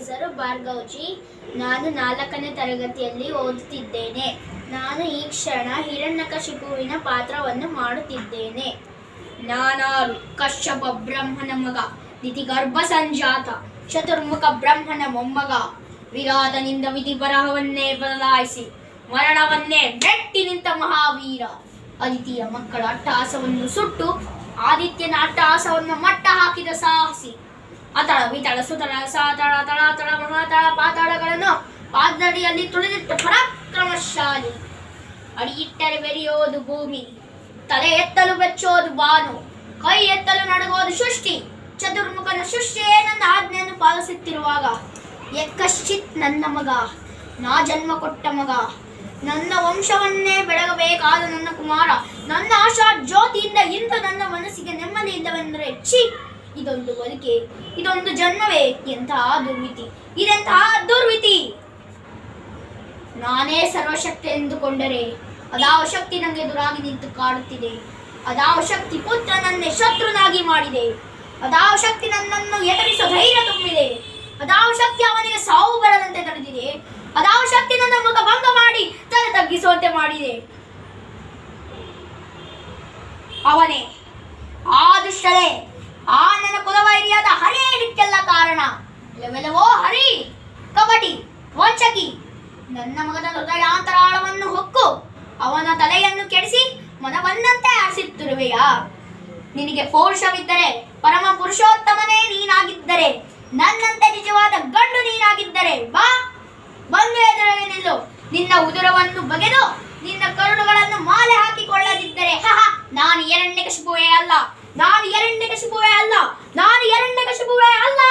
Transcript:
ಹೆಸರು ಭಾರ್ಗವ್ಜಿ. ನಾನು 4ನೇ ತರಗತಿಯಲ್ಲಿ ಓದುತ್ತಿದ್ದೇನೆ. ನಾನು ಈ ಕ್ಷಣ ಹಿರಣ್ಯಕಶಿಪುವಿನ ಪಾತ್ರವನ್ನು ಮಾಡುತ್ತಿದ್ದೇನೆ. ನಾನಾರು ಕಶ್ಯಪ ಬ್ರಹ್ಮನ ಮಗ, ದಿತಿಗರ್ಭ ಸಂಜಾತ, ಚತುರ್ಮುಖ ಬ್ರಹ್ಮನ ಮೊಮ್ಮಗ. ವಿರಾಟನಿಂದ ವಿಧಿ ಬರಹವನ್ನೇ ಬದಲಾಯಿಸಿ ಮರಣವನ್ನೇ ಮೆಟ್ಟಿ ನಿಂತ ಮಹಾವೀರ. ಅದಿತಿಯ ಮಕ್ಕಳ ಅಟ್ಟಹಾಸವನ್ನು ಸುಟ್ಟು ಆದಿತ್ಯನ ಅಟ್ಟಹಾಸವನ್ನು ಮಟ್ಟ ಹಾಕಿದ ಸಾಹಸಿ. ಅತಳ ವಿತಳ ಸುತಳ ಸಾತಳ ತಳಾತಳ ಮಹಾತಳ ಪಾತಾಳಗಳನ್ನು ಪಾದಡಿಯಲ್ಲಿ ತುಳಿದಿಟ್ಟ ಪರಾಕ್ರಮಶಾಲಿ. ಅಡಿಯಿಟ್ಟರೆ ಬೆರೆಯೋದು ಭೂಮಿ, ತಲೆ ಎತ್ತಲು ಬೆಚ್ಚೋದು ಬಾನು, ಕೈ ಎತ್ತಲು ನಡಗೋದು ಸೃಷ್ಟಿ. ಚತುರ್ಮುಖನ ಸೃಷ್ಟಿಯೇ ನನ್ನ ಆಜ್ಞೆಯನ್ನು ಪಾಲಿಸುತ್ತಿರುವಾಗ ಯಕ್ಕಶ್ಚಿತ್ ನನ್ನ ಮಗ, ನಾ ಜನ್ಮ ಕೊಟ್ಟ ಮಗ, ನನ್ನ ವಂಶವನ್ನೇ ಬೆಳಗಬೇಕಾದ ನನ್ನ ಕುಮಾರ. ನನ್ನ ಆಶಾ ಜ್ಯೋತಿಯಿಂದ ಇಂದು ನನ್ನ ಮನಸ್ಸಿಗೆ ನೆಮ್ಮದಿ ಇಲ್ಲವೆಂದರೆ ಛೀ, ಇದೊಂದು ಬದುಕೆ, ಇದೊಂದು ಜನ್ಮವೇ, ಎಂತಹ ದುರ್ವಿಧಿ, ಇದೆಂತಹ ದುರ್ವಿಧಿ. ನಾನೇ ಸರ್ವಶಕ್ತಿ ಎಂದುಕೊಂಡರೆ ಅದಾವ ಶಕ್ತಿ ನನಗೆ ಎದುರಾಗಿ ನಿಂತು ಕಾಡುತ್ತಿದೆ. ಅದಾವ ಶಕ್ತಿ ಪುತ್ರನನ್ನೇ ಶತ್ರುನಾಗಿ ಮಾಡಿದೆ. ಅದಾವ ಶಕ್ತಿ ನನ್ನನ್ನು ಎದುರಿಸುವ ಧೈರ್ಯ ತುಂಬಿದೆ. ಅದಾವ ಶಕ್ತಿ ಅವನಿಗೆ ಸಾವು ಬರದಂತೆ ತಡೆದಿದೆ. ಅದಾವ ಶಕ್ತಿ ನನ್ನ ಮುಖ ಭಂಗ ಮಾಡಿ ತಲೆ ತಗ್ಗಿಸುವಂತೆ ಮಾಡಿದೆ. ಅವನೇ, ಆ ದುಷ್ಟರೇ, ಆ ನನ್ನ ಕುಲವೈರಿಯಾದ ಹರಿಯೇ ಇದಕ್ಕೆಲ್ಲ ಕಾರಣ. ಇಲ್ಲವೆಲ್ಲವೋ ಹರಿ, ಕಪಟಿ, ವಂಚಕಿ, ನನ್ನ ಮಗನ ಹೃದಯಾಂತರಾಳವನ್ನು ಹೊಕ್ಕು ಅವನ ತಲೆಯನ್ನು ಕೆಡಿಸಿ ಮನವನ್ನಂತೆ ಆರಿಸುತ್ತಿರುವೆಯಾ? ನಿನಗೆ ಪೌರುಷವಿದ್ದರೆ, ಪರಮ ಪುರುಷೋತ್ತಮನೇ ನೀನಾಗಿದ್ದರೆ, ನನ್ನಂತೆ ನಿಜವಾದ ಗಂಡು ನೀನಾಗಿದ್ದರೆ ಬಾ, ಬಂದು ಎದುರಿಗೆ ನಿಲ್ಲು. ನಿನ್ನ ಉದುರವನ್ನು ಬಗೆದು ನಿನ್ನ ಕರುಳುಗಳನ್ನು ಮಾಲೆ ಹಾಕಿಕೊಳ್ಳದಿದ್ದರೆ ನಾನು ಹಿರಣ್ಯಕಶಿಪುವೇ ಅಲ್ಲ, ನಾನು ಹಿರಣ್ಯಕಶಿಪುವೇ ಅಲ್ಲ, ನಾನು ಹಿರಣ್ಯಕಶಿಪುವೇ ಅಲ್ಲ.